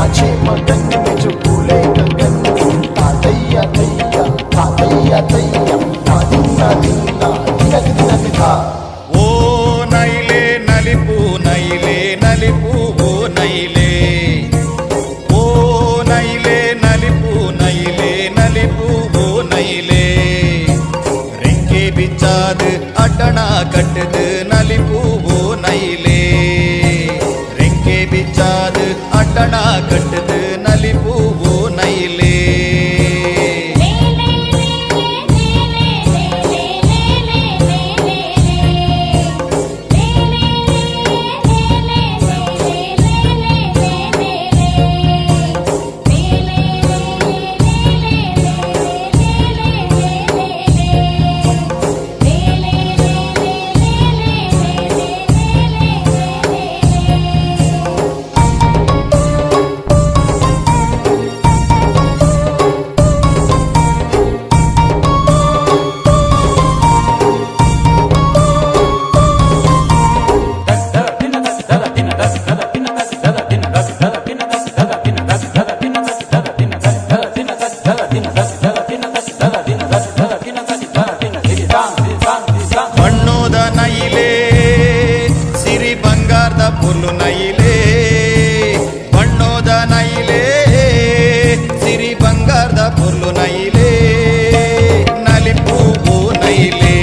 नाचे मगन में जो बोले गगन तातैया तैया तातैया तैया तादिन्ना दिन्ना दिनक दिनक था ओ नैले नलिपू नैले नलिपू ओ नैले ओ नैले नलिपू नैले नलिपू ओ नैले रेंके बिचाद अटना कटद नलिपू ओ नैले रेंके बिचाद अटना कटद नलिपू ओ नैले ಬಣ್ಣೋದ ನೈಲೆ ಸಿರಿ ಬಂಗಾರದ ಪುಲ್ಲು ನೈಲೆ ಬಣ್ಣೋದ ನೈಲೆ ಸಿರಿ ಬಂಗಾರದ ಪುಲ್ಲು ನೈಲೆ ನಲಿಪೂ ಹೂ ನೈಲೆ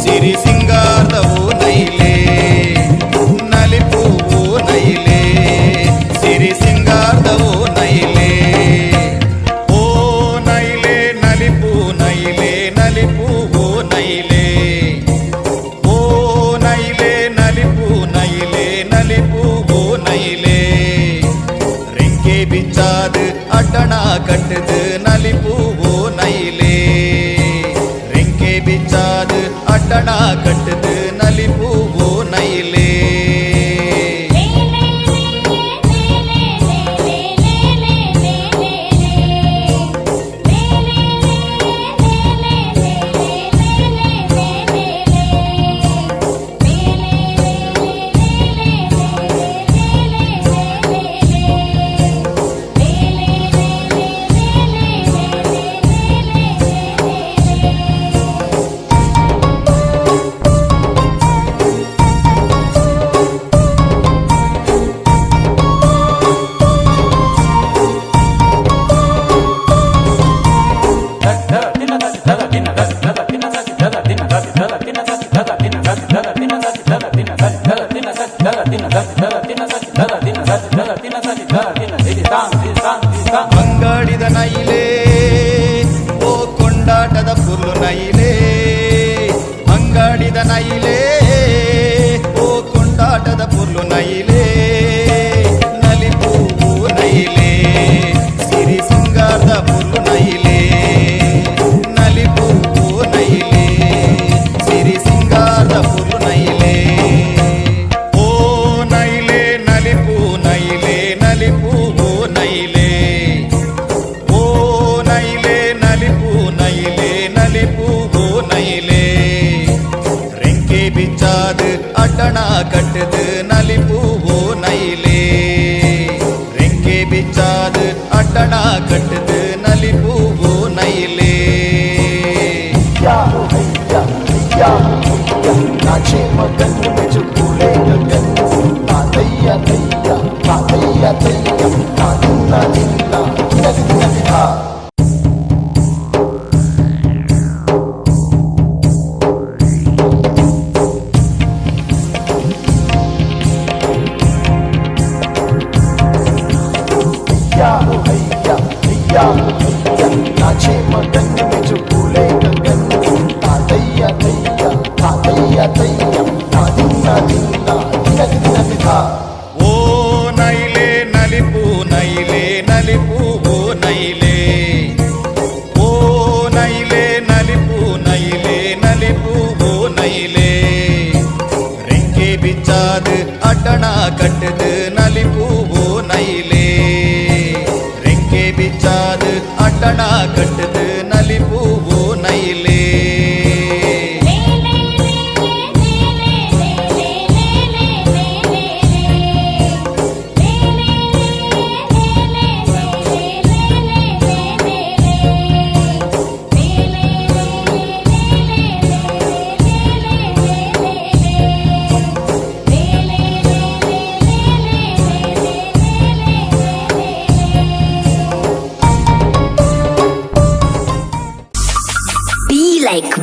ಸಿರಿ ಸಿಂಗಾರದ ಹೂ ನೈಲೆ ನಲಿಪೂ ಹೂ ನೈಲೆ ಸಿರಿ ಸಿಂಗಾರದ ಹೂ ನೈಲೆ ಓ ನೈಲೆ ನಲಿಪೂ ನೈಲೆ ನಲಿಪೂ ಹೂ ನೈಲೆ ಓ ನೈಲೆ ನಲಿಪೂ ನೈಲೆ ನಲಿಪೂ ಹೂ ನೈಲೆ ರೆಂಕೆ ಬಿಚ್ಚಾದ ಅಟಣ ಕಟ್ಟದ ನಲಿಪೂ ಹೂ ನೈಲೆ ರೆಂಕೆ ಬಿಚ್ಚಾದ ಅಟಣ ಕಟ್ಟದ ನಲಿಪೂ ಹೂ ನೈಲೆ ಬಂಗಾಡಿದ ನೈಲೆ ಓ ಕೊಂಡಾಟದ ಪುಲ್ಲು ನೈಲೆ ಬಂಗಾಡಿದ ನೈಲೆ ಓ ಕೊಂಡಾಟದ ಪುಲ್ಲು ನೈಲೆ ನಲಿಪೂ ಹೂ ನೈಲೆ ಸಿರಿ ಸಿಂಗಾರದ ಪುಲ್ಲು ನೈಲೆ ನಲಿಪೂ ಹೂ ನೈಲೆ ಸಿರಿ ಸಿಂಗಾರದ ಪುಲ್ಲು ನೈಲೆ ಓ ನೈಲೆ ನಲಿಪೂ ನೈಲೆ ನಲಿಪೂ ಹೂ ನೈಲೆ ಓ ನೈಲೆ ನಲಿಪೂ ನೈಲೆ ನಲಿಪೂ ಹೂ ನೈಲೆ ರೆಂಕೆ ಬಿಚ್ಚಾದ ಅಟಣ ಕಟ್ಟದ ನಲಿಪೂ ಹೂ ನೈಲೆ ರೆಂಕೆ ಬಿಚ್ಚಾದ ಅಟಣ ಕಟ್ಟದ ನಲಿಪೂ ಹೂ ನೈಲೆ या हैया या हैया नाचे मगन में जो बोले गगन तातैया तैया तातैया तैया तादिन्ना दिन्ना दिनक दिनक था या हैया या हैया नाचे मगन में जो बोले गगन तातैया तैया तातैया तैया तादिन्ना दिन्ना दिनक दिनक था ಓ ನೈಲೆ ನಲಿಪೂ ನೈಲೆ ನಲಿಪೂ ಹೂ ನೈಲೆ ಓ ನೈಲೆ ನಲಿಪೂ ನೈಲೆ ನಲಿಪೂ ಹೂ ನೈಲೆ ರೆಂಕೆ ಬಿಚ್ಚಾದ ಅಟಣ ಕಟ್ಟದ ನಲಿಪೂ ಹೂ ನೈಲೆ ರೆಂಕೆ ಬಿಚ್ಚಾದ ಅಟಣ ಕಟ್ಟದ ನಲಿಪೂ ಹೂ ನೈಲೆ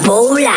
భోళా